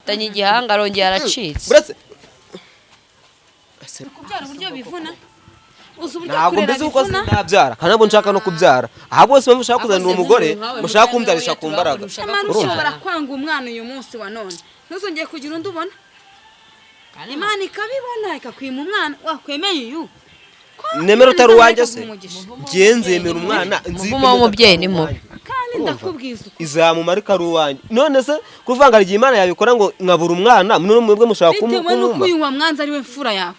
bafatanye igihanga arongera aracitse buretse kubyara uburyo bivuna ntabwo mbizi uko nabyara kandi ntabwo nshaka no kubyara aha bose mushaka kuzanira umugore mushaka kumubyarisha ku mbaraga ushobora kwanga umwana uyu munsi wa none ntuzongeye kugira undi ubona Imana ikabibona ikakwima umwana wakwemeye uyu nemera utari uwanjye se genzemera umwana umuvumo w'umubyeyi ni mubi kandi ndakubwiza izamumara ari uwanjye none se kuvanga igihe Imana yabikora ngo nkabura umwana none mwebwe mushaka kumuma bitewe nuko uyu wa mwanza ari we mfura yawe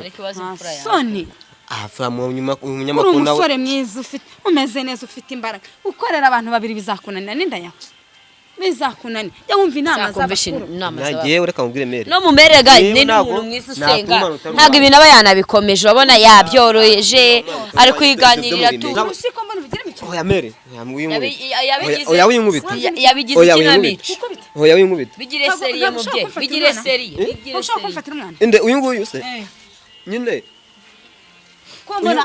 ariko ibaze imfura yawe soni ava mu munyamakuru nawe umusore mwiza ufite umeze neza ufite imbaraga ukorera abantu babiri bizakunanira n'inda yawe bizakunanira jya wumva inama z'abakuru nagiye ureka mubwire mere no mumerega ni umuntu mwiza usenga ntabwo ibintu aba yanabikomeje urabona yabyoroheje ari kwiganirira tu oya mere oya winkubita yabigize ikinamico oya winkubita bigire seriye mubyeyi bigire seriye inde uyu nguyu se nyine kombona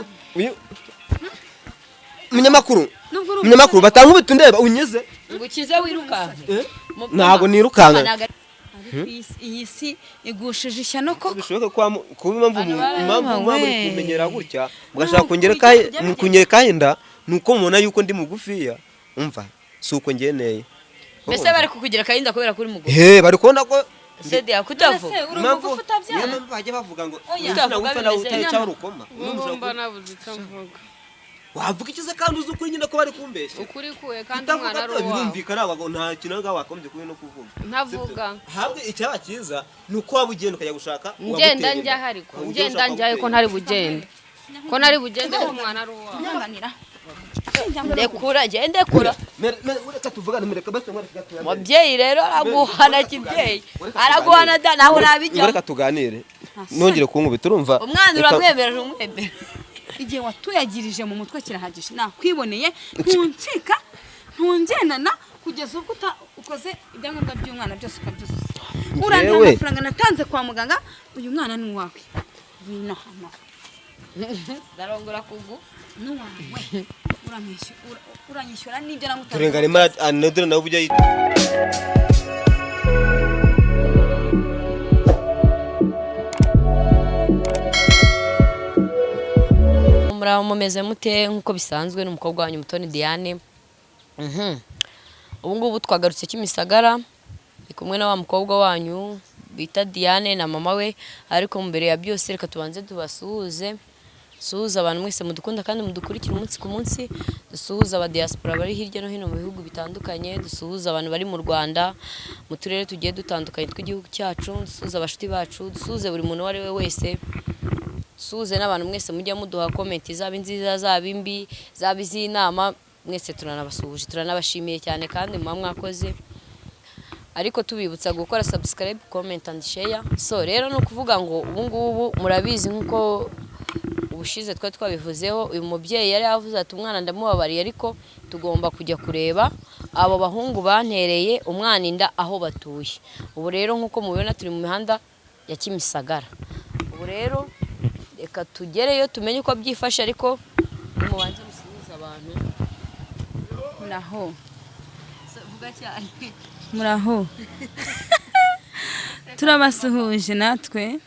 munyamakuru batankubita ndeba unyeze ngukize wirukanka ntago nirukanka iyi si igushije ishyano koko bishoboka kuba impamvu muri kumenyera gutya mugashaka kunyereka inda nuko mubona yuko ndi mugufiya umva suko ngeneye mbese bari kukugira kahinda kubera kuri mugufi bari kubona ko sede yakutavu impamvu utabyara bajye bavuga ngo utavuga nawe utayica urukoma numva nabuze icyo mvuga wavuga ikize kandi uzi ukuri nyine ko bari kumbeshya ukuri kuwe kandi umwana ari uwawe birumvikana nta kintu ngaho wakombye kubi no kuvuga ntavuga habwe icyaba cyiza nuko waba ugenda ukajya gushaka ngenda njya hariko ngenda njya ko ntari bugende ko ntari bugende ko umwana ari uwawe ndekura gende kura ureka tuvugane mureka base mwereka mubyeyi rero araguhana kibyeyi araguhana da naho nabijya reka tuganire nongere kunkubita urumva umwana uramwemerera umwemera igihe watuyagirije mu mutwe kirahagije nakwiboneye ntuncika ntungendana kugeza ubwo ukoze ibyangombwa by'umwana byose ukabyuzuza urandira amafaranga natanze kwa muganga uyu mwana ni uwawe bino hano darongora kugu n'uwawe uranyishyura n'ibyo namutanze turengane mara anodera nawe bujya muraho mumeze mute nkuko bisanzwe n'umukobwa wanyu Mutoni Diane ubu ngubu twagarutse Kimisagara ndi kumwe na wa mukobwa wanyu bita Diane na mama we ariko mbere ya byose reka tubanze tubasuhuze suhuza abantu mwese mudukunda kandi mudukurikira umunsi ku munsi dusuhuza aba diaspora bari hirya no hino mu bihugu bitandukanye dusuhuza abantu bari mu Rwanda mu turere tugiye dutandukanye tw'igihugu cyacu dusuhuza abashuti bacu dusuhuze buri muntu wari we wese suhuze n'abantu mwese mujya muduha comment zaba inziza zaba imbi zaba iz'inama mwese turanabasuhuje turanabashimiye cyane kandi mwakoze ariko tubibutsa gukora subscribe comment and share so rero no kuvuga ngo ubu ngubu murabizi nkuko ubushize twabivuzeho uyu mubyeyi yari yavuze ati umwana ndamubabariye ariko tugomba kujya kureba abo bahungu bantereye umwana inda aho batuye ubu rero nkuko mubibona turi mu mihanda ya Kimisagara ubu rero reka tugereyo tumenye uko byifashe ariko mubanze musuhuza abantu muraho vuga cyane muraho turabasuhuje natwe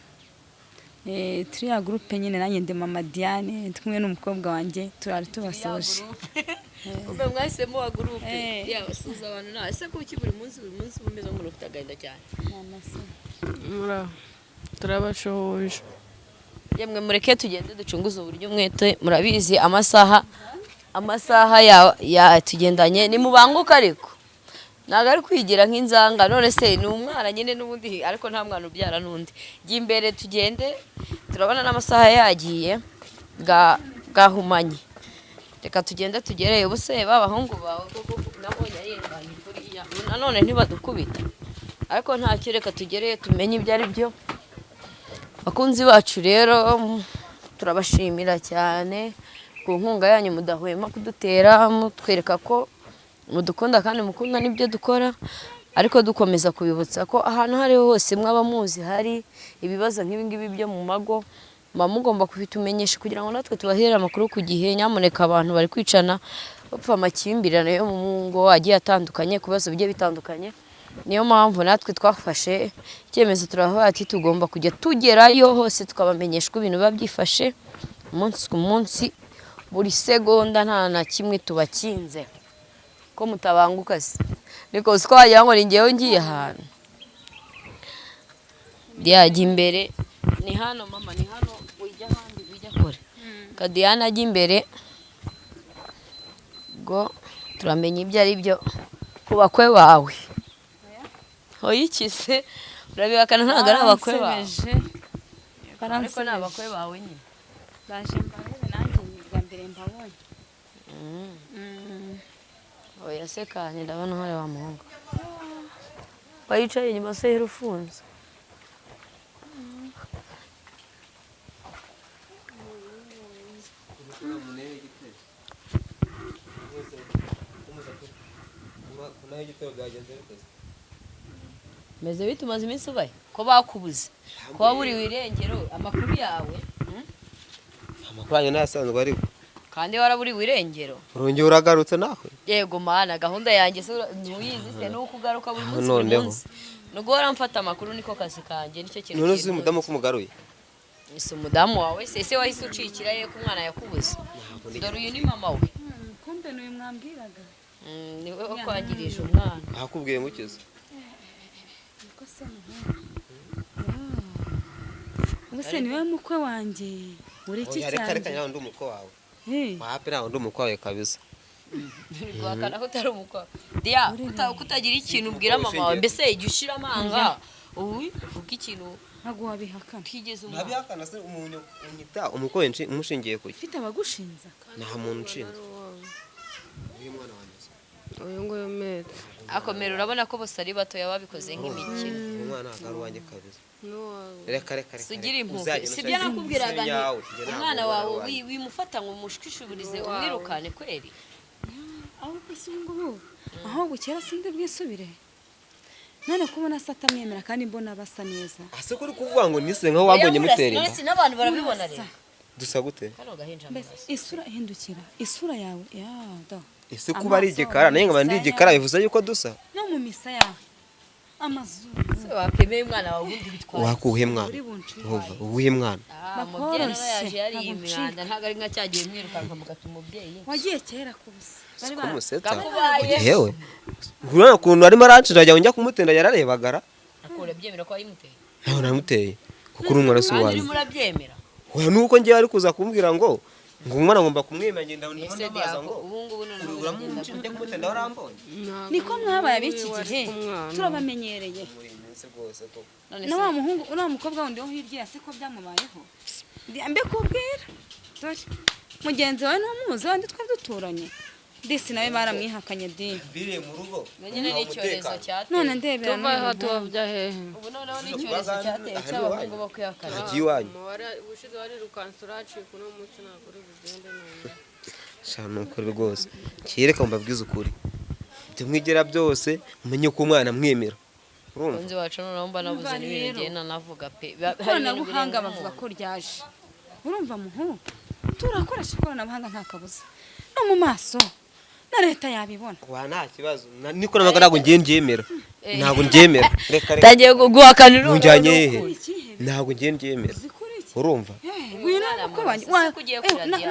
turi ya groupe nyine nanjye ndi mama Diane kumwe n'umukobwa wanjye turari tubasuhuje ubwo mwahisemo wa groupe yabasuhuza abantu na ese kuki buri munsi bumeze ngo ufite agahinda cyane muraho turabashohoje yemwe mureke tugende ducunguza uburyo mwete murabizi amasaha ya tugendanye ni mubanguka ariko naga ari kwigira nk'inzanga none se ni umwana nyine n'ubundi ariko nta mwana ubyara n'undi giye imbere tugende turabona n'amasaha yagiye gahumanye reka tugende tugereye ubuse babahungu bawe nabonye arenganye kuriya none ntibadukubita ariko ntacyo reka tugereye tumenye ibyo ari byo bakunzi bacu rero turabashimira cyane ku nkunga yanyu mudahwema kudutera mutwereka ko mudukunda kandi mukunda n'ibyo dukora ariko dukomeza kubibutsa ko ahantu hari hose mwaba muzi hari ibibazo nk'ibi ngibi byo mu mago mugomba kubitumenyesha kugira ngo natwe tubahere amakuru ku gihe nyamuneka abantu bari kwicana bapfa amakimbirane yo mu ngo agiye atandukanye ku bibazo bigiye bitandukanye niyo mpamvu natwe twafashe icyemezo turavuga ati tugomba kujya tugerayo hose tukabamenyeshwa ibintu biba byifashe umunsi ku munsi buri segonda nta na kimwe tubakinze ko mutabanguka se niko siko wagira ngo ni njyewe ngiye ahantu yajya imbere ni hano mama ni hano ujya ahandi ujya kure Kadiyana ajya imbere ngo turamenya ibyo ari byo ku bakwe bawe oyikise urabibakana ntabwo ari abakwe bawe ariko ni abakwe bawe nyine baje mbarebe nanjye bwa mbere mbabonye oya se kandi ndabona hari wa muhungu wayicaye inyuma se ufunze meze bite umaze iminsi ubaye ko bakubuze ko waburiwe irengero amakuru yawe amakuru yanjye ntayasanzwe ariko kandi waraburiwe irengero urongera uragarutse nawe yego mana gahunda yanjye ntuyizi se nuko ugaruka buri munsi buri munsi nubwo waramfata amakuru niko kazi kanjye nicyo kintu none uzi umudamu ko umugaruye ese umudamu wawe se wahise ucikira ye ko umwana yakubuze dore uyu ni mama we kumbe n'uyu mwambwiraga ni we wakwangirije umwana ahakubwiye ngo ukize niko se ubuse niwe mukwe wanjye uri iki cyane reka nyawe ndi umukwe wawe wapi nawe ndi umukwe wawe kabisa guhakana ko utari umukwe dia kutagira ikintu ubwira mama wawe mbese ijya ushira amanga ubu uvuga ikintu ntabwo wabihakana twigeze umwana nabihakana se umuntu unyita umukwe umushingiye ku ufite abagushinza nta muntu ushinzwe uyu mwana wanjye uyu nguyu mete akomera urabona ko bose ari batoya babikoze nk'imikino umwana ntabwo ari uwanjye kabisa reka sugira impuhwe sibyo nakubwiraga nti umwana wawe wimufata ngo umushwishuburize umwirukane kweri ahubwo si ngubu aho gukera sinde bwisubire none kubona asa atamwemera kandi mbona basa neza ase ko uri kuvuga ngo nise nkaho wabonye mutera inda none n'abantu barabibona rero dusa gute kano gahinja isura ihindukira isura yawe do ese kuba ari igikara naye nkaba ndi igikara bivuze yuko dusa no mu misa yawe amazuru se wapemeye umwana wawe ubundi bitwaye wakuhe mwana uwuhe mwana umubyeyi yaje yari imihanda ntabwo ari nka cyagiye mwirukanka mugata umubyeyi wagiye kera kubisa bari bamusetsa yewe urabona ukuntu arimo arancira ajya njya kumutenda yararebagara akora byemera ko yimuteye ntabwo namuteye kuko uri umwana si uwanjye murabyemera oya nuko ngiye ari kuza kumbwira ngo umwana ngomba kumwemera ngenda ndabaza ngo ubungubu none uramujya kumutenda warambonye niko mwabaye ab'iki gihe turabamenyereye na wa muhungu uriya mukobwa wundi wo hirya se ko byamubayeho mbe kubwira dore mugenzi wawe ntumuzi wandi twari duturanye disi nawe baramwihakanye di biriye mu rugo nyine n'icyorezo cyateye none ndebera tubaye hatubabya hehe ubu noneho n'icyorezo cyateye cy'abahungu bo kwihakana hagiye iwanyu ubushize wari rukansi uracika uno munsi ntabwo uri bugende none shana ukuri rwose kireka mbabwize ukuri ibyo mwigera byose umenye ko umwana mwemera urumva unzi wacu noneho mba nabuze n'ibintu ngenda navuga pe ikoranabuhanga bavuga ko ryaje urumva muhu turakoresha ikoranabuhanga nta kabuza no mu maso na leta yabibona wa nta kibazo niko namaga ntabwo ngiye ndyemera ntabwo ndyemera reka reka tagiye guhakanira unjyanye hehe ntabwo ngiye ndyemera urumva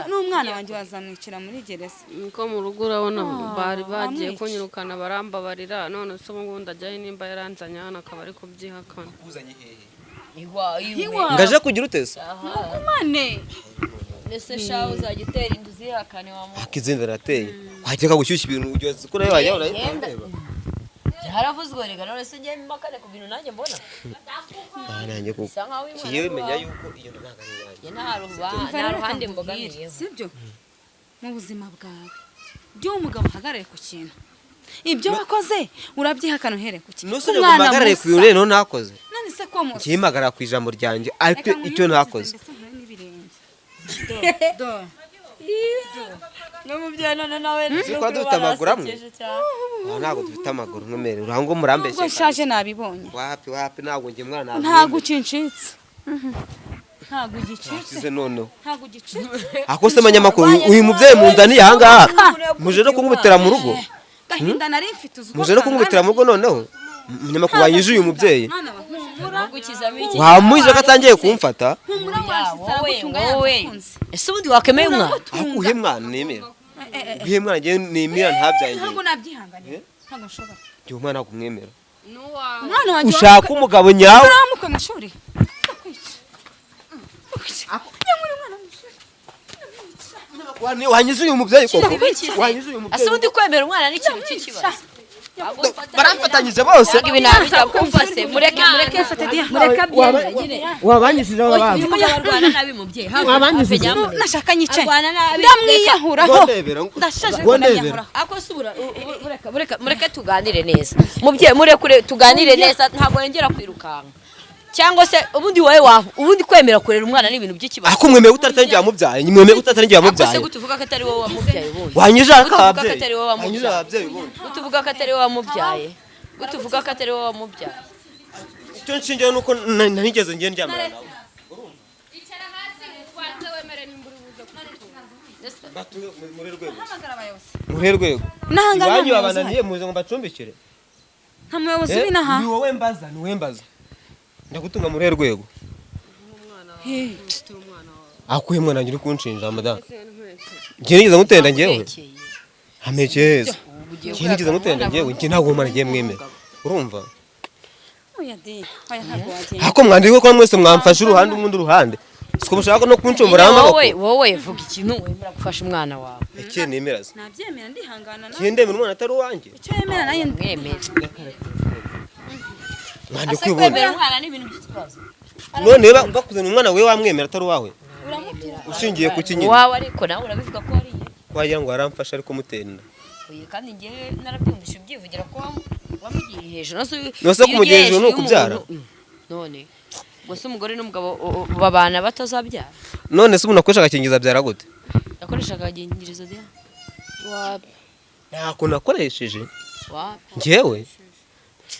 n'umwana wanjye wazamwicira muri gereza niko mu rugo urabona bari bagiye kunyirukana barambabarira none se ubu ngubu ndajyayo nimba yaranzanye hano akaba ari kubyihakana uzanye hehe iwa ngaje kugira utese kumane nese shaho uzajya utera indu zihakane wa muntu akizinda rateye wajya gushyushya ibintu ugeze ko nayo wajya urayireba haravuzwe rega none se ngiye makane ku bintu nanjye mbona nanjye kuko kiyewe menya yuko iyo ntaga ari yanjye nta ruhande mbogamiyeho sibyo mu buzima bwawe byo umugabo uhagarare ku kintu ibyo wakoze urabyihakana uhereye ku kintu nusone gumagarare ku bintu rero nakoze none se ko musa kimagara ku ijambo ryanjye ariko icyo nakoze n'umubyeyi none nawe ko dufite amaguru amwe ntabwo dufite amaguru nkomere urango murambeshye ubwo nshaje nabibonye wapi ntabwo ngiye mwana ntabwo ucincitse ntabwo ugicitse noneho ntabwo ugicitse ako se manyamakuru uyu mubyeyi munzaniye aha ngaha muje no kumwitira mu rugo gahinda nari mfite uzuko muje no kumwitira mu rugo noneho umunyamakuru wanyije uyu mubyeyi mwana wa humura gukizamo iki wamuje ko atangiye kumfata humura washitse wowe agutunga wowe yanze ese ubundi wakemeye umwana akuhe mwana nemera uhe mwana ngiye nemera ntabyaye ntabwo ngiye nabyihanganira ntabwo nshobora ngiye umwana kumwemera n'uwawe umwana wanjye ushaka umugabo nyawe uramuka mu ishuri wanyije uyu mubyeyi koko wanyije uyu ese mubyeyi ubundi kwemera umwana ni ikintu cy'ikibazo baramfatanyije bose ibi ntabijya kumfase mureke abyemere nyine wabanyishije abandi urimo barwana nabi mubyeyi Wabanyujije. nashaka nyicaye arwana nabi ndamwiyahuraho ndebera ndashaje ngo ndebera ndamwiyahuraho ako subura mureke tuganire neza mubyeyi murekure tuganire neza ntabwo yongera kwirukanka cyangwa se ubundi wowe ubundi kwemera kurera umwana ni ibintu by'ikibazo ako mwemeye utatangiye amubyaye mwemeye utatangiye ako se amubyaye gutuvuga ko atari wowe wamubyaye ubundi wanyije Gutuvuga ko akabyeyi atari wowe wanyije wamubyaye ababyeyi ubundi gutuvuga ko atari wowe wamubyaye gutuvuga ko atari wowe wamubyaye icyo nshingiye nuko ntigeze ngiye ndyamana nawe icara hasi ubanze wemere nimba uri buze muri rwego hamagara abayobozi muri rwego nahangana iwanyu babananiye muze ngo mbacumbikire nta muyobozi w'inaha ni wowe mbaza ni wowe mbaza ndagutunga muri rwego akuye mwana uri kunshinja madamu ngiye nigeze ngutenda ngewe amekeza ngiye nigeze ngutenda ngewe ngiye ntabwo mwana ngiye mwemera urumva oya de oya ntabwo wagenda ako mwandiko ko mwese mwamfashe uruhande umundi uruhande siko mushaka no kuncumbura amaboko wowe vuga ikintu wemera gufasha umwana wawe eke nemera se nabyemera ndihangana nawe ngiye ndemera umwana atari uwanjye icyo yemera nayo mwemera mwandi ase kwibona kwemera umwana ni ibintu by'ikibazo none bakuzana umwana we wamwemera atari uwawe ushingiye ku kinyine wawe ariko nawe urabivuga ko wariye wagira ngo waramfasha ariko mutenda oye kandi ngewe narabyumvise ubyivugira ko wamugiriye hejuru Nose kumugira hejuru ni ukubyara? none gusa umugore n'umugabo babana batazabyara none se umuntu akoresha agakingiza abyara gute yakoreshaga agingirizo dia ntako nakoresheje wapi ngewe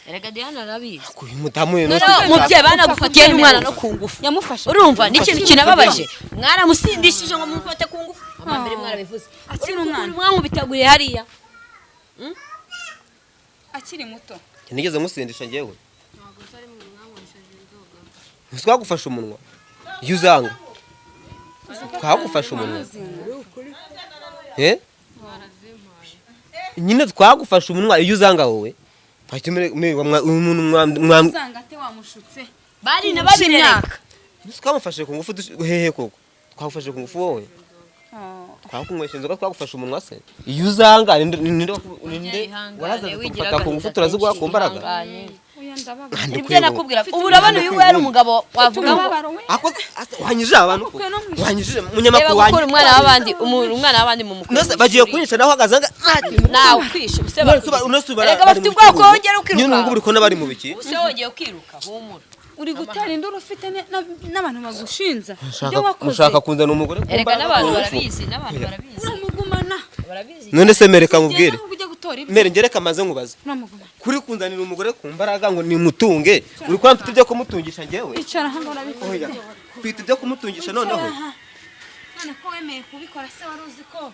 erega Diana arabizi uyu mudamu we none mubyeyi banagufatiye n'umwana no ku ngufu yamufashe urumva n'ikintu kinababaje mwaramusindishije ngo mumufate ku ngufu amambere mwarabivuze akiri umwana mwamubitaguriye hariya akiri muto nigeze musindisha ngewe twagufasha umunwa iyo uzanga twagufasha umunwa nyine twagufasha umunwa iyo uzanga wowe uzangate wamushutse bari na babireka twamufashe ku ngufu hehe koko twagufashe ku ngufu wowe twakunywesha inzoga twagufashe umunwa se iyo uzanga ninde warazaga kumfata ku ngufu turaziguha ku mbaraga nibyo nakubwira ubu urabona uyu yari umugabo wavuga ngo wanyije abantu wanyije munyamakuru reba gukora umwana w'abandi mu mukuru nose bagiye kunyica naho hagaze nawe kwishe rega bafite ubwoko wongera ukiruka nyine ngubu uriko n'abari mu biki use wongeye ukiruka humura uri gutera induru ufite n'abantu bagushinza ibyo wakoze ushaka kunzana umugore erega n'abantu barabizi uramugumana barabizi none se mereka mubwire ujya gutora ibyo mere ngereka amaze nkubaze uramugumana kuri kunzanira umugore ku mbaraga ngo nimutunge uri kwa mfite ibyo kumutungisha ngewe icara hano urabikora mfite ibyo kumutungisha noneho none ko wemeye kubikora se wari uzi ko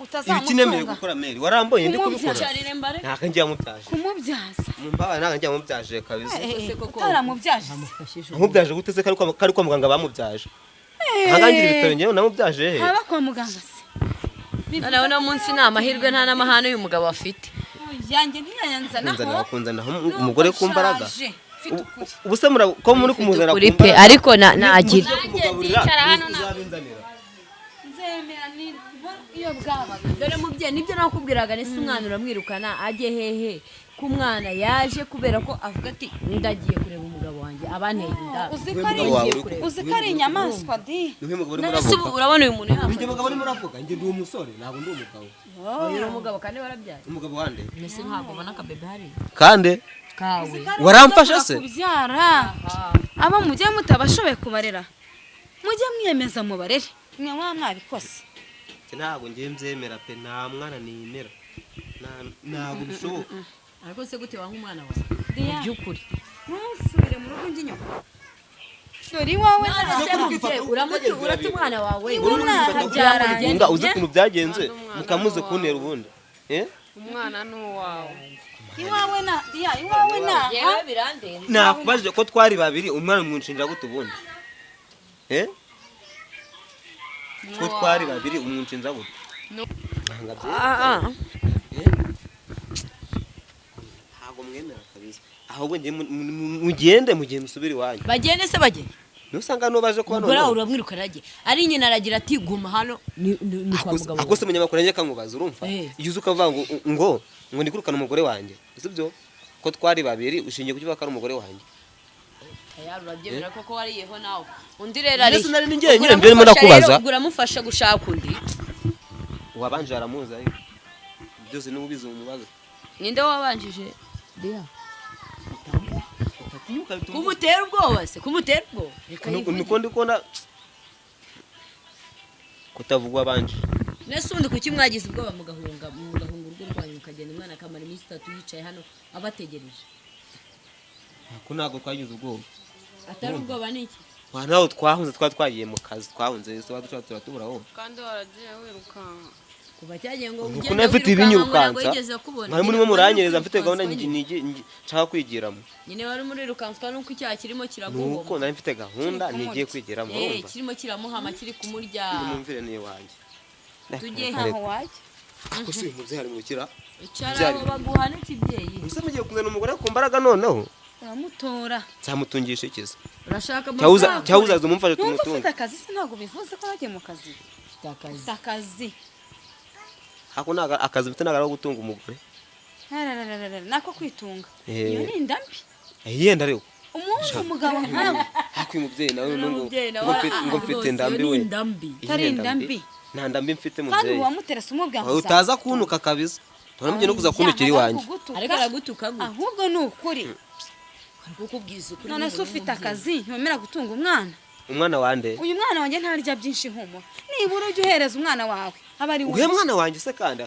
ibiki nemeye utazamutunga gukora meri waramboye ndi kubikora cyarire mbare ntabwo ngiye mubyaje kumubyaza mumbaye ntabwo ngiye mubyaje kabisa utaramubyaje amubyaje gute se kari kwa muganga bamubyaje ntagangira ibitaro ngewe namubyaje he haba kwa muganga se noneho uno munsi ni amahirwe nta n'amahane uyu mugabo afite yanjye ntiyayanzanaho kunzanaho umugore ku mbaraga ubu se ko muri kumuzana kuri pe ariko nagira nzemera iyo bwabaga dore mubyeyi nibyo nakubwiraga nese umwana uramwirukana ajye hehe ko umwana yaje kubera ko avuga ati ndagiye kureba umugabo wanjye abanteye inda uzi ko ari inyamaswa di urabona uyu muntu njye mugabo arimo uravuga njye ndi umusore ntabwo ndi umugabo uri umugabo kandi warabyaye umugabo wande mbese ntabwo ubona akabebe hariya kandi kawe waramfasha se kubyara abo mujye mutabashoboye kubarera mujye mwiyemeza mubarere mwe mwabikose ntabwo ngiye mbyemera pe nta mwana nimera ntabwo bishoboka ariko se gute wanga umwana wawe mu by'ukuri ntusubire mu rugo njye inyuma dore iwawe urata umwana wawe uzi ukuntu byagenze mukamuze kuntera ubundi umwana ni uwawe. iwawe na diya iwawe na yewe birandenze nakubajije ko twari babiri umwana umwinshinja gute ubundi ko twari babiri umwinshinja gute ntabwo mwemera kabisa ahubwo mugende musubire iwanyu bagende se bagende nusanga no baje kuba none uramwiruka rage ari nyina aragira ati guma hano ni kwa mugabo akose munyamakuru njye kankubaza urumva iyo uzuka vuga ngo ndikurukana umugore wanjye sibyo ko twari babiri ushingiye kukivuga ko ari umugore wanjye yari urabyemera koko wariyeho nawe undi rero ari nari ninjye nyine mbere mo ndakubaza uramufasha gushaka undi wabanje aramuza byose n'ubizi umubaza ninde wabanjije dia kumutera ubwoba se kumutera ubwoba niko ndikona kutavugwa abanje nese undi kuki mwagize ubwoba mugahunga urugo rwanyu mukagenda umwana akamara iminsi 3 yicaye hano abategereje ko ntabwo twagize ubwoba atari ubwoba niki naho twahunze twagiye mu kazi twahunze so badushaka turatubura ho kandi waragiye wirukanka kuva cyagiye ngo ugende nafite ibinyirukansa mwari murimo muranyereza mfite gahunda nshaka kwigiramo nyine wari muri rukanswa nuko icyaha kirimo kiragomba nuko nari mfite gahunda nigiye kwigiramo urumva kirimo kiramuhama kiri kumurya numvire niye wanje tujye nkaho wajya ako si umuvyeyi ari mukira icara baguhana kibyeyi gusa mugiye kumena umugore ku mbaraga noneho uramutora zamutungisha ikiza urashaka cyawuzaza umumfashe tumutunga ufite akazi se ntabwo bivuze ko wagiye mu kazi akazi ako naga akazi mfite nagara gutunga umugore nako kwitunga iyo ni indambi yenda rero umugabo nkawe ako umuvyeyi nawe ngo mfite indambi we tari indambi nta ndambi mfite kandi muvyeyi wamuteresa umubwa utaza kunuka kabisa turamubye no kuza kunukira iwanjye ariko aragutuka ahubwo ni ukuri kukubwiza ukuri none se ufite akazi ntiwemera gutunga umwana wande uyu mwana wanjye ntarya byinshi humura nibura ujye uhereza umwana wawe aba ari uhe mwana wanjye se kandi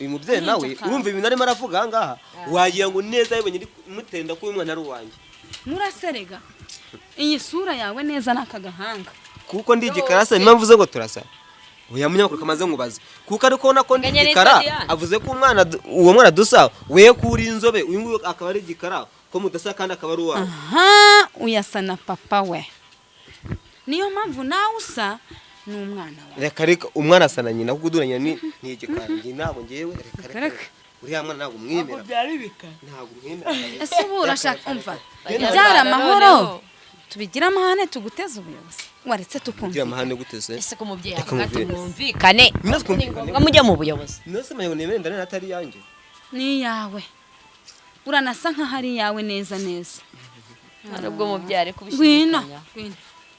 uyu mubyeyi nawe urumva ibintu arimo aravuga aha ngaha wagira ngo neza yibonye mutenda ko uyu mwana ari uwanjye muraserega iyi sura yawe neza n'akagahanga kuko ndi igikarasa niyo mvuze ngo turasa uya munyamakuru kamaze nkubaza kuko ariko ubona ko ndi igikara avuze ko uwo mwana dusa we kuri inzobe uyu nguyu akaba ari igikara ko mudasa kandi akaba ari uwawe uyasa na papa we niyo mpamvu nawe usa n'umwana wawe reka umwana asa na nyina kuko uduranya ni igikara njye ntabwo ngewe reka uriya mwana ntabwo mwemera ntabwo mwemera ese ubu urashaka umva byara amahoro tubigira amahane tuguteze ubuyobozi waretse tukumva amahane guteze ese ko umubyeyi akati mwumvikane mujya mu buyobozi nose mayo nemere ndane atari yanjye ni yawe uranasa nkaho ari yawe neza nubwo mubyare kubishikanya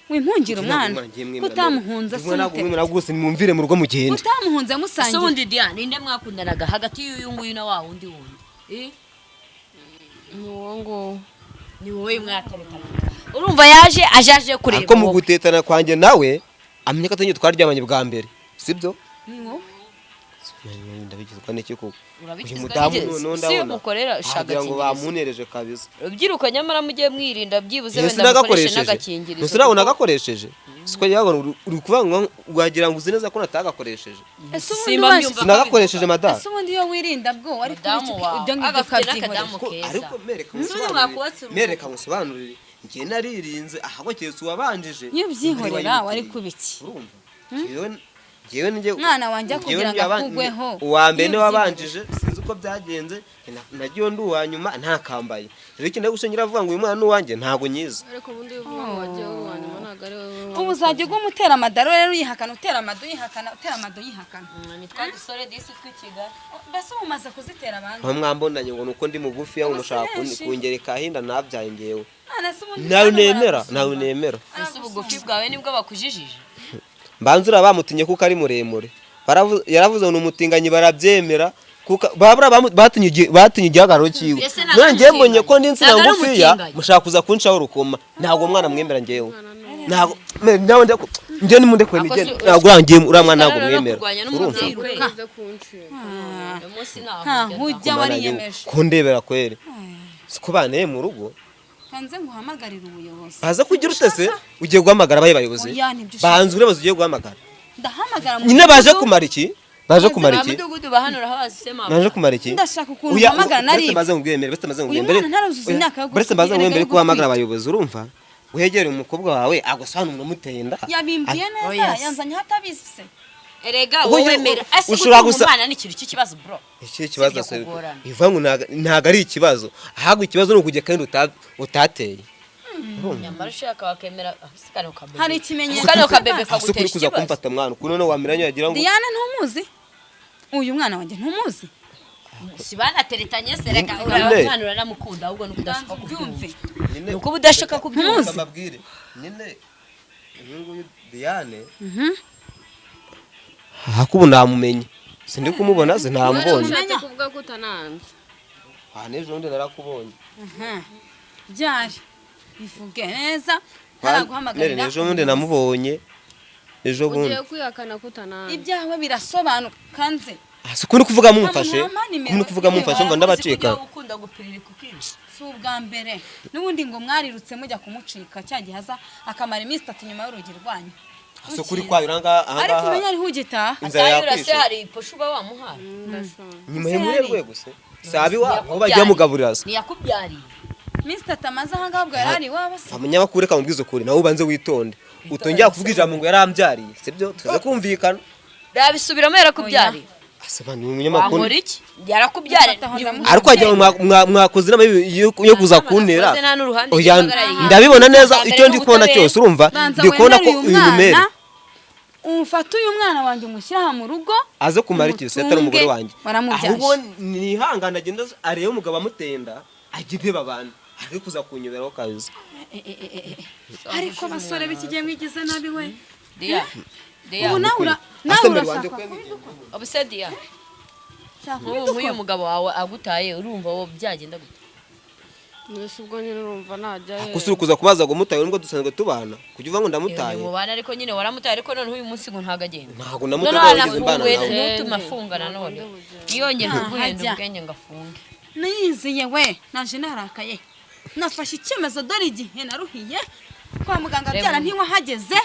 wimpungira umwana kutamuhunza mwemera gose nimumvire mu rugo mugende kutamuhunza musangira ubundi Diane ninde mwakundanaga hagati y'uyu nguyu na wa wundi ni uwo ngo ni wowe mwaterekana urumva aje kureba ko mu gutetana kwanjye nawe amenye ko atangiye twaryamanye bwa mbere sibyo ni wowe ndabigizwa n'iki kuko uyu mudamu none mukorera shaga ngo bamunereje kabisa rubyiruka nyamara mujye mwirinda byibuze wenda mukoreshe n'agakingirizo gusa nawe nagakoresheje siko yabona uri kuvanga wagira ngo uzi neza ko natagakoresheje sinagakoresheje madame ese ubundi iyo wirinda bwo ari ibyo ngibyo kabyihorera ariko mereka musobanurire njye naririnze ahabo cyese uwabanjije iyo byihorera wari kubiki urumva mwana wanjye kugira ngo akugweho uwa mbere wabanjije sinzi uko byagenze nagiye ndi uwa nyuma ntakambaye rero ikindi gushingira avuga ngo uyu mwana n'uwanjye ntago nyiza ariko ubundi wagiye uwa nyuma ntago ari wowe ubu uzajya ugumutera amadaro rero yihakana utera amado yihakana nitwa gisore disi twikigali mbese umaze kuzitera abandi nko mwambondanye ngo nuko ndi mugufi yangu mushaka kungereka hinda nabyaye ngewe nawe nemera ese ubugufi bwawe nibwo bakujijije mbanzura bamutinye kuko ari muremure yaravuze ngo umutinganyi barabyemera kuko batunye igihagararo cyiwe none ngiye mbonye ko ndi insina ngufiya mushaka kuza kunshaho urukoma ntabwo umwana mwemera ngewe ntabwo nawe njye nimundekwe nigende ntabwo urangiye uriya mwana ntabwo mwemera hujya wariyemeje kundebera kwere siko baneye mu rugo hanze nguhamagarira ubuyobozi baza kugira utese ugiye guhamagara abaye bayobozi banze ubuyobozi ugiye guhamagara ndahamagara nyine baje kumara iki naje kumara iki mudugudu bahanura hasi sema naje kumara iki ndashaka ukuntu uhamagara nari bese maze ngwemere bese maze uyu ngwemere mwana ntarazuza imyaka yo bese maze ngwemere ko uhamagara abayobozi urumva wegere umukobwa wawe agusobanura umuteye inda yabimbiye neza yanzanye hatabizi se erega wowe mera ase ushobora gusa umwana ni ikintu cy'ikibazo bro iki kibazo se ivangu ntago ari ikibazo ahubwo ikibazo no kujya kandi utateye nyamara ushaka wakemera sikano kabebe hari ikimenyetso sikano kabebe kagutesha kagutesha kuza kumfata mwana kuno no wamiranye yagira ngo Diana ntumuzi uyu mwana wanjye ntumuzi sibana teretanye sereka Nyine. umwana uranamukunda ahubwo no kudashaka byumve kubyumva nuko budashaka kubyumva mbabwire nyine uyu Diane hakubu namumenye sindi kumubona se ntamubonye ushatse kuvuga ko utananze nejo ndi narakubonye byari bivuge neza ntaraguhamagarira nejo bundi namubonye ejo bundi ugiye kwihakana ko utananze ibyawe birasobanuka nze sikuri kuvuga mumfashe kumuri kuvuga mumfashe mva ndabacika ukunda gupirira kukinshi si ubwa mbere n'ubundi ngo mwarirutse mujya kumucika cya gihe aza akamara iminsi 3 nyuma y'urugi rwanyu so kuri kwa yuranga ariko aha umenya ariho ugitaha inzara atayura se yakwishe hari posho uba wamuhaye nyuma y'umure rwego se sabi wa bajya mugaburira se niyakubyariye iminsi 3 amaze aha ngaho ubwo yari ari iwabo se amunyabakure kamubwiza ukuri nawe ubanze witonde utongera kuvuga ijambo ngo yarambyariye sibyo tuze kumvikana rabisubiramo yarakubyariye asaba ni umunyamakuru wankora iki yarakubyare ariko ajya mwakoze inama yo kuza kuntera Wakoze nta n'uruhande oya gihagarariye. ndabibona neza Mbere icyo ndi kubona y'ubutabera. cyose urumva banza ndi kubona ko wemere uyu numere umfata uyu mwana wanjye umushyira aha mu rugo aze kumara iki se atari umugore wanjye waramubyaje. ahubwo nihangana agenda arebe umugabo amutenda agide babana ari kuza kunyoberaho kazi ariko abasore b'ikigihe mwigize nabi we Dia Dia ubu nawe asemera wanjye urashaka kwemera obuse Dia nk'uyu mugabo wawe agutaye urumva wo byagenda gute mwese ubwo nyine urumva najyayo kusuri kuza kubaza ngo mutaye nubwo dusanzwe tubana kujya uva ngo ndamutaye mubana ariko nyine waramutaye ariko none uyu munsi ngo ntago agenda ntago none namutaye wigeze mbana anafunguye nawe ntutuma afungana none yongera kuguhenda ubwenge ngo afunge niyiziye we naje narakaye nafashe icyemezo dore igihe naruhiye kwa muganga byara ntiwahageze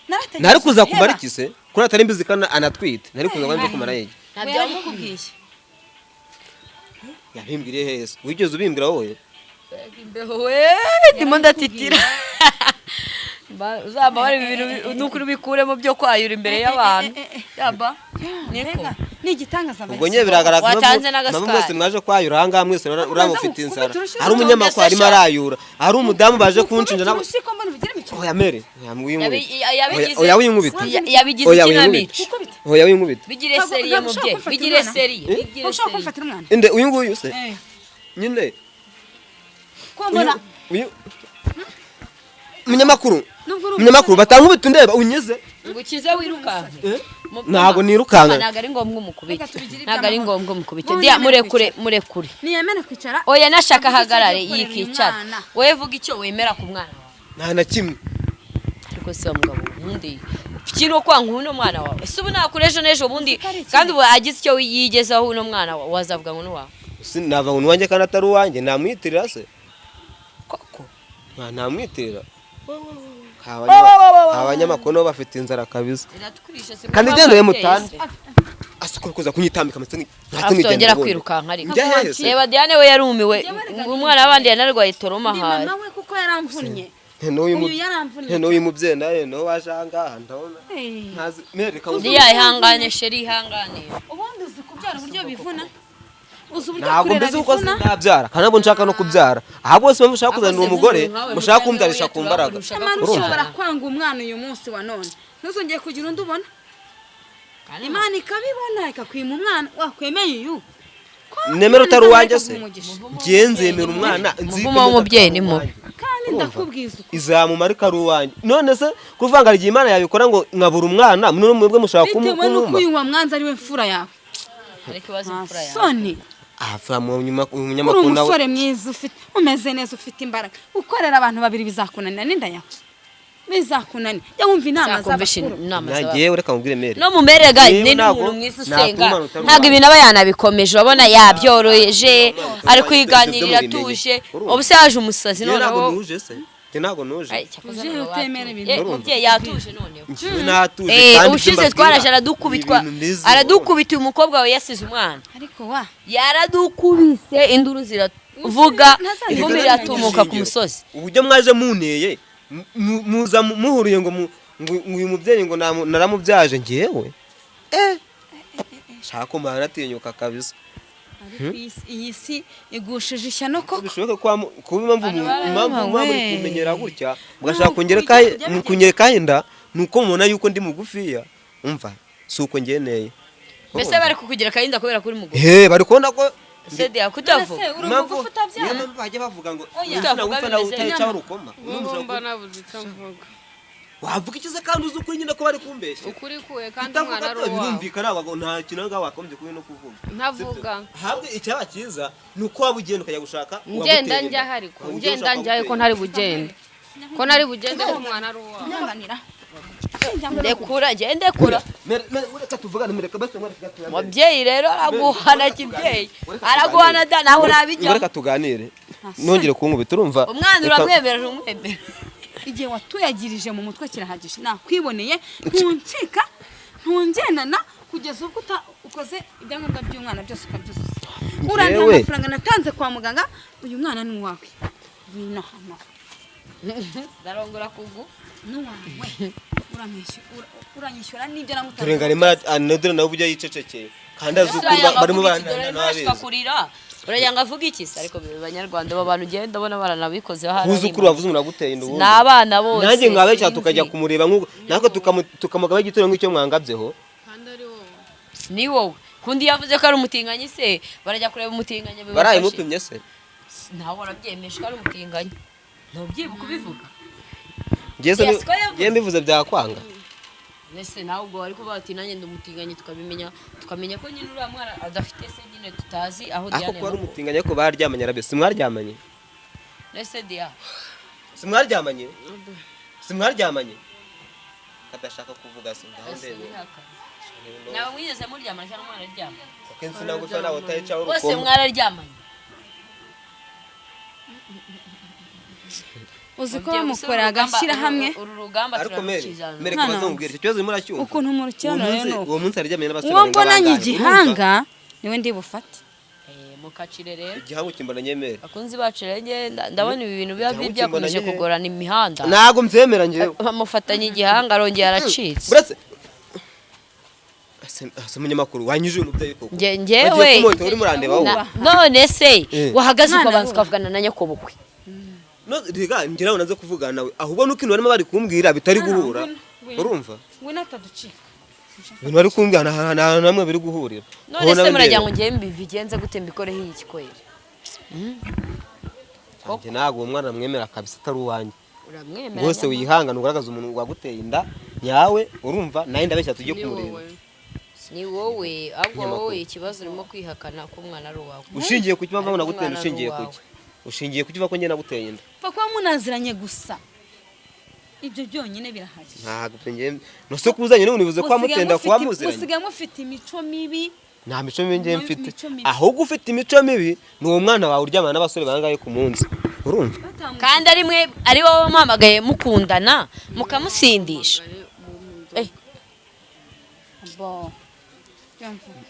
narategereje nari kuza kumara iki se kuri atari mbizi kana anatwite nari kuza ngo nje kumara yege ntabyo yamukubwiye yabimbwiriye heza wigeze ubimbwira wowe imbeho we ndimo ndatitira uzaba wari ibintu n'ukuri bikuremo byo kwayura imbere y'abantu yaba niko ni igitangaza ubwo nye biragaragara watanze ko n'agasikari. mwese mwaje kwayura aha ngaha mwese uramufite inzara turushe ari umunyamakuru arimo arayura ari umudamu baje kunshinja nabo urushiko mbona bigira imico oya mere yabigize oya winkubita yabigize oya ikinamico winkubita oya winkubita bigire seriye mubyeyi bigire seriye bigire ushaka seriye kumfatira umwana inde uyu nguyu se eh nyine ko mbona uyu umunyamakuru nubwo uri umunyamakuru batankubita undeba unyeze ngo ukize wirukanke ntago nirukanka ntabwo ari ngombwa umukubite Reka tubigire ntabwo ari iby'amahoro. ngombwa umukubite Wowe Dia unemere murekure murekure niyemene kwicara oya nashaka Avuga icyo ahagarare agiye gukorera yikicara uyu mwana. wowe vuga icyo wemera ku mwana wawe nta na kimwe ariko si wa mugabo ubundi ikintu kwanga uno mwana wawe ese ubu nakure ejo n'ejo bundi Uzi ko ari iki? kandi ubu agize icyo yigezaho uno mwana wawe wazavuga ngo ni uwawe nava ngo nuwanjye kandi atari uwanjye namwitirira se koko ntamwitirira abanyamakuru nabo bafite inzara kabisa iratwishe se kandi igendeye mutande asukora kuza kunyitambika ndetse atongera kwirukanka ariko njya hese reba Diane we yarumiwe umwana w'abandi yanarwaye toroma ndi haye mama we kuko yaramvunnye n'uyu uyu yaramvunnye n'uyu mubyeyi nawe no waje aha ngaha ndabona ntazi mereka Dia ihangane sheri ihangane ubundi uzi kubyara uburyo bivuna uzi uburyo ntabwo kurera mbizi uko bivuna nabyara kandi ntabwo nshaka no kubyara aha bose bamwe mushaka kuzanira umugore mushaka kumubyarisha ku mbaraga amara ushobora kwanga umwana uyu munsi wa none ntuzongeye kugira undi ubona imana ikabibona ikakwima umwana wakwemeye uyu nemera utari uwanjye se ngenzemera umwana umuvumo w'umubyeyi ni mubi kandi ndakubwiza uko izamumara ikari uwanjye none se kuvanga igihe imana yabikora ngo nkabura umwana none mwebwe mushaka bitewe n'uko kumwumva uyu wa mwanza ari we mfura yawe ariko ibaze imfura yawe soni aha uri umunyamakuru nawe umusore mwiza ufite umeze neza ufite imbaraga ukorera abantu babiri bizakunanira n'inda yawe bizakunanira jya wumva inama zakumvisha z'abakuru inama nagiye ureka mubwire mere no mumerega Yewe ni ntabwo- umuntu mwiza ntabwo usenga umwana utari ntabwo ibintu aba yanabikomeje urabona yabyoroheje ari Ibyo kwiganirira mubimenye. atuje Urumva? ubu se yaje umusazi Yewe ntabwo noneho ntuje se ntabwo nuje Uje utemera ibintu. mubyeyi yatuje noneho natuje kandi ushize twaraje aradukubita umukobwa wawe yasize umwana Ariko wa yaradukubise induru ziravuga ivumbi riratumuka ku musozi uburyo mwaje muneye muza muhuriye ngo uyu mubyeyi ngo naramubyaje ngewe shaka umwana atinyuka kabisa iyi si igushije ishyano koko bishoboka kuba impamvu muri kumenyera gutya mugashaka kunyereka inda nuko mubona yuko ndi mugufiya umva si uko ngeneye mbese bari kukugira akahinda kubera kuri mugufi bari kubona ko sede yakutavuga impamvu utabyara bajya bavuga ngo utavuga nawe utayicaho urukoma mba nabuze icyo mvuga wavuga ikize kandi uzi ukuri nyine ko bari kumbeshya ukuri kuwe kandi umwana ari uwawe birumvikana nta kintu ngaho wakombye kubi no kuvuga ntavuga habwe icyaba cyiza ni uko waba ugenda ukajya gushaka ngenda njya hariko ngenda njyaye ko ntari bugende ko umwana ari uwawe ndekura reka tuvugane mureka base mureka mubyeyi rero araguhana kibyeyi araguhana da naho nabijya reka tuganire nongere kunkubita urumva umwana uramwemera umwemera igihe watuyagirije mu mutwe kirahagije nakwiboneye ntuncika ntungendana kugeza ubwo ukoze ibyangombwa by'umwana byose ukabyuzuza urandira amafaranga natanze kwa muganga uyu mwana ni uwawe wino hano darongora kugu n'uwawe uranyishyura n'ibyo namutanze turengana anadura nawe ubyo yicecekeye kandi azukurwa barimo baranakurira urajyanga avuga iki se ariko b'abanyarwanda babantu ugenda ubona baranabikoze bahari uzukuru wavuze umuntu aguteye indu n'abana bose nanjye ngabeshya tukajya kumureba nk'uko nako tukamugaba igitoro nk'icyo mwangabyeho kandi ari wowe ni wowe kundi yavuze ko ari umutinganyi se barajya kureba umutinganyi barayimupimye se ntawe warabyemeje ko ari umutinganyi ntubyibuka kubivuga ngiye mbivuze byakwanga nese nawe ubwo ariko bati nanjye ndumutinganye tukamenya ko nyine uriya mwana adafite se nyine tutazi aho Diane ako ari umutinganye ko baryamanye arabe simwaryamanye nese Dia simwaryamanye kadashaka kuvuga se ndahondebe nawe mwigeze muryamana cyangwa umwana aryama akenshi ntabwo usa nawe utayicaho urukoma bose mwararyamanye uzi ko bamukorera agashyira hamwe uru rugamba turakizana mere kubaza mubwira icyo kibazo muracyumva ukuntu murukirana rero uwo munsi aryamye n'abasore uwo mbonanye igihanga niwe ndi bufate mukacire rero igihango kimbona nyemera akunzi bacire ndabona ibi bintu biba byakomeje kugorana imihanda ntago mbyemera ngewe bamufatanye igihanga arongera aracitse buretse ase umunyamakuru wanyuje umubyeyi koko ngewe uri murandeba wowe none se wahagaze ukabanza ukavugana na nyakobukwe no riga ngira unaze kuvugana nawe ahubwo nuko barimo bari kumbwira bitari guhura urumva we nataducika ibintu bari kumbwira na namwe biri guhurira none se murajya ngo ngiye mbigenze gute mbikoreho iki kwere anje nago umwana mwemera kabisa atari uwanjye uramwemera bose wihangana ugaragaza umuntu waguteye inda nyawe urumva naye ndabeshya tujye kumureba ni wowe ahubwo wowe ikibazo urimo kwihakana ko umwana ari uwawe ushingiye ku kibazo naguteye ushingiye ku kiva ko njye naguteye inda fa kwa munaziranye gusa ibyo byonyine birahagije ntago ngiye no se kuzanye n'umuntu bivuze ko amutenda kuba muziranye usigaye mufite imico mibi nta mico mibi ngiye mfite ahubwo ufite imico mibi ni uwo mwana wawe uryamana n'abasore bangaye ku munsi urumva kandi ari wowe mpamagaye mukundana mukamusindisha bo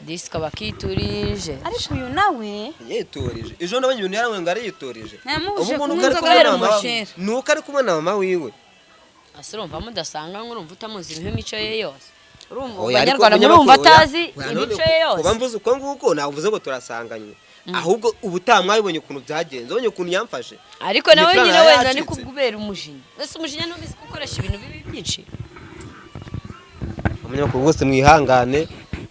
disika bakiturije ariko uyu nawe yiturije ejo nabonye ibintu yaramwe ngo ariyiturije namubuje nuko ari kumwe na mama wiwe urumva mudasanga urumva utamuzi imico ye yose urumva abanyarwanda murumva atazi imico ye yose uba mvuze uko nguko navuze ngo turasanganywe ahubwo ubu utamwabibonye ukuntu byagenze ubonye ukuntu yamfashe ariko nawe nyine wenda ni kubera umujinya mbese umujinya n'ubizi gukoresha ibintu bibi byinshi umunyamakuru bose mwihangane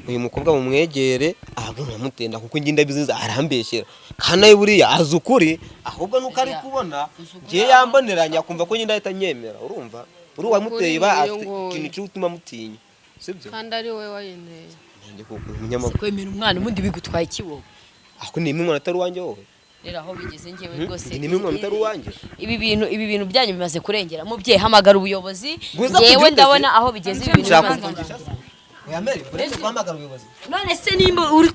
uyu mukobwa mumwegere ahubwo muramutenda kuko ngenda biziza arambeshyera kandi nawe buriya azi ukuri ahubwo nuko ari kubona ngiye yamboneranya akumva ko ngenda ahita nyemera urumva uri uwamuteye ikintu cy'utuma mutinya sibyo kandi ari wowe wayinteye nanjye kuko umunyamakuru kwemera umwana ubundi bigutwaye iki wowe ako ni imwe atari uwanjye wowe rero aho bigeze ngewe rwose ni imwe atari uwanjye ibi bintu byanyu bimaze kurengera mubyeyi hamagara ubuyobozi ngewe ndabona aho bigeze ibi bintu none se nimba uri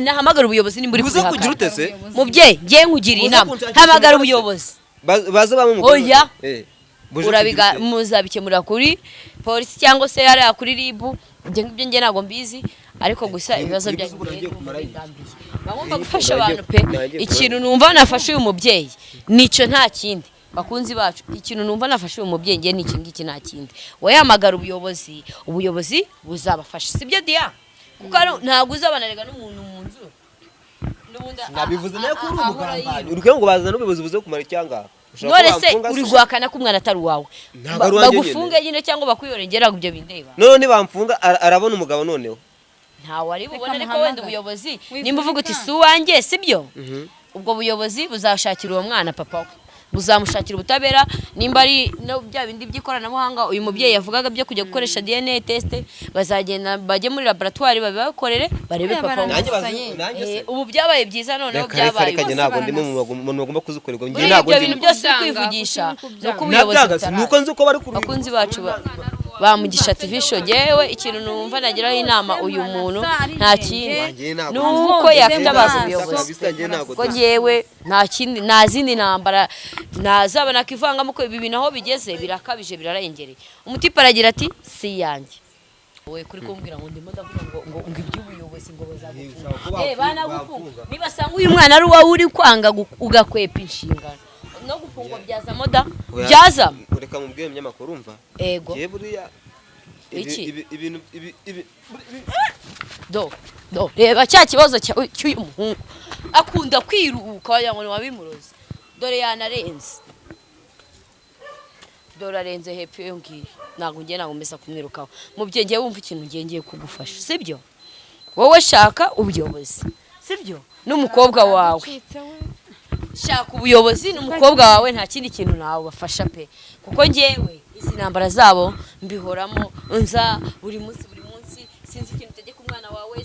nahamagara ubuyobozi nimba uri kubihakana mubyeyi ngiye nkugiriye inama hamagara ubuyobozi baza bamumugore oya muzabikemura kuri polisi cyangwa se hariya kuri ribu ibyo ngibyo njye ntabwo mbizi ariko gusa ibibazo byanjye bagomba gufasha abantu pe ikintu numva nafashe uyu mubyeyi nicyo nta kindi bakunzi bacu ikintu numva nafashe uyu mubyeyi njye ni iki ngiki nta kindi wahamagara ubuyobozi buzabafasha sibyo dia kuko ntabwo uzabanarega n'umuntu mu nzu nabivuze nayo kuri umugambanyi urukwe ngo bazana n'ubuyobozi buze kumara icyanga none se uri guhakana ko umwana atari uwawe bagufunge nyine cyangwa bakwiyorengera ibyo bindeba none nibamfunga arabona umugabo noneho ntawe ari bubone ariko wenda ubuyobozi nimba uvuga uti si uwanjye sibyo ubwo buyobozi buzashakira uwo mwana papa we buzamushakira ubutabera nimba ari no bya bindi by'ikoranabuhanga uyu mubyeyi yavugaga byo kujya gukoresha DNA test bazagenda bajye muri laboratoire babibakorere barebe papa ubu byabaye byiza noneho byabaye ntabwo ndimo mu bagomba kuzikorerwa njye ntabwo ibintu byose kwivugisha no kubuyobozi nuko nzi ko bari kuri bakunzi bacu bamugisha TV show jewe ikintu numva nagiraho inama uyu muntu nta kindi nuko yakitabaza ubuyobozi ko jewe nta kindi nazindi nambara nazaba nakivanga muko ibi binaho bigeze birakabije birarengereye umutipa aragira ati si yanjye wowe kuri kumbwira ngo ndimo ndavuga ngo iby'ubuyobozi ngo bazagufunga bana gufunga niba sanga uyu mwana ari uwa uri kwanga ugakwepa inshingano no gufungwa byaza moda byaza reka mubwiye umunyamakuru umva ego buriya ibintu reba cya kibazo cy'uyu muhungu akunda kwiruhuka wagira ngo wabimuroze dore yanarenze dore arenze hepfo yo ngiyo ntabwo ngiye nagomeza kumwirukaho mubyeyi ngiye wumva ikintu ngiye kugufasha sibyo wowe shaka ubuyobozi sibyo n'umukobwa wawe shaka ubuyobozi n'umukobwa wawe nta kindi kintu nawe bafasha pe kuko ngewe izi ntambara zabo mbihoramo nza buri munsi sinzi ikintu utegeka umwana wawe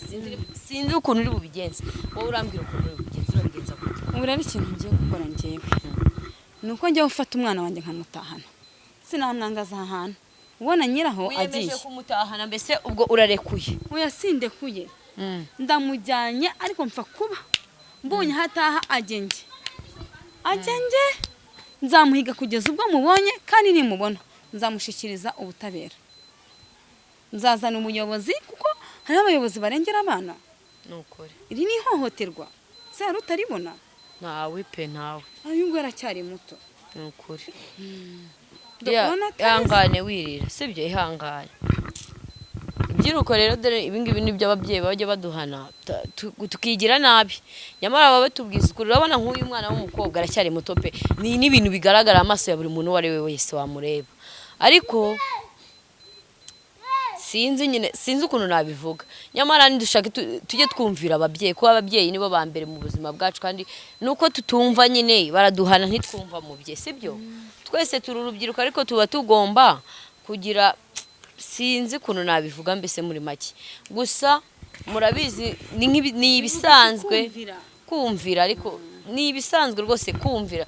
sinzi ukuntu uri bubigenze wowe urambwira ukuntu uri bubigenza ubu rero ikintu ngiye gukora ngewe ni uko ngiye gufata umwana wanjye nkamutahana sinamwangaza ahantu ubona nyiraho agiye wiyemeje kumutahana mbese ubwo urarekuye oya sindekuye ndamujyanye ariko mpfa kuba mbonye hataha agenge nzamuhiga kugeza ubwo mubonye kandi nimubona nzamushikiriza ubutabera nzazana umuyobozi kuko hari abayobozi barengera abana nukuri iri ni ihohoterwa se hari utaribona ntawe pe ntawe ayungu yaracyari muto nukuri ihangane wirira sibyo ihangane ibyiruko rero dore ibingibi nibyo ababyeyi bajya baduhana tukigira nabi nyamara baba batubwiza ukuri urabona nk'uyu mwana w'umukobwa aracyari muto pe ni n'ibintu bigaragara amaso ya buri muntu uwo ari we wese wamureba ariko sinzi ukuntu nabivuga nyamara ntidushake tujye twumvira ababyeyi kuko ababyeyi nibo ba mbere mu buzima bwacu kandi nuko tutumva nyine baraduhana ntitwumva mu bye sibyo twese turi urubyiruko ariko tuba tugomba kugira sinzi ukuntu nabivuga mbese muri make gusa murabizi ni ibisanzwe kumvira ariko ni ibisanzwe rwose kumvira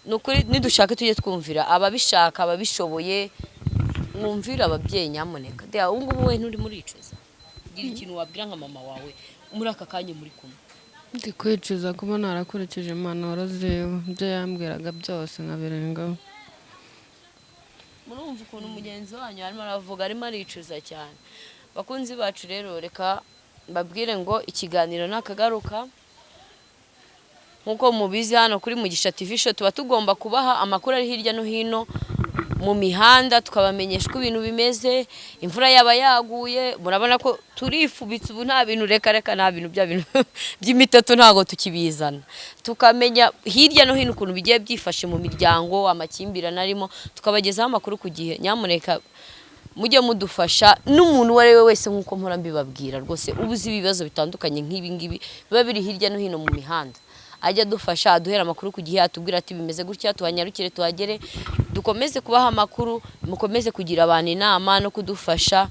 nukuri nidushake tujye twumvira ababishaka ababishoboye mwumvira ababyeyi nyamuneka de ubu ngubu we nturi muricuza gira ikintu wabwira nka mama wawe muri aka kanya muri kumwe ndi kwicuza kuba narakurikije impanuro ziwe ibyo yambwiraga byose nkabirengaho murumva ukuntu mugenzi wanyu arimo aravuga arimo aricuza cyane bakunzi bacu rero reka mbabwire ngo ikiganiro nakagaruka nkuko mubizi hano kuri Mugisha TV show tuba tugomba kubaha amakuru ari hirya no hino mu mihanda tukabamenyesha ko ibintu bimeze imvura yaba yaguye murabona ko turifubitse ubu nta bintu reka nta bintu bya bintu by'imitoto ntago tukibizana tukamenya hirya no hino ukuntu bigiye byifashe mu miryango amakimbirane arimo tukabagezaho amakuru ku gihe nyamuneka mujye mudufasha n'umuntu uwo ari we wese nk'uko mpora mbibabwira rwose ubuze ibibazo bitandukanye nk'ibi ngibi biba biri hirya no hino mu mihanda ajya dufasha aduhera amakuru ku gihe atubwira ati bimeze gutya tuhanyarukire tuhagere dukomeze kubaha amakuru mukomeze kugira abantu inama no kudufasha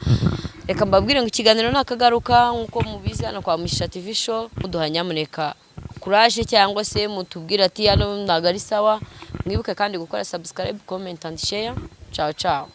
reka mbabwire ngo ikiganiro nakagaruka nkuko mubizi hano kwa Mugisha TV show muduha nyamuneka courage cyangwa se mutubwira ati hano ntago ari sawa mwibuke kandi gukora subscribe comment and share ciao ciao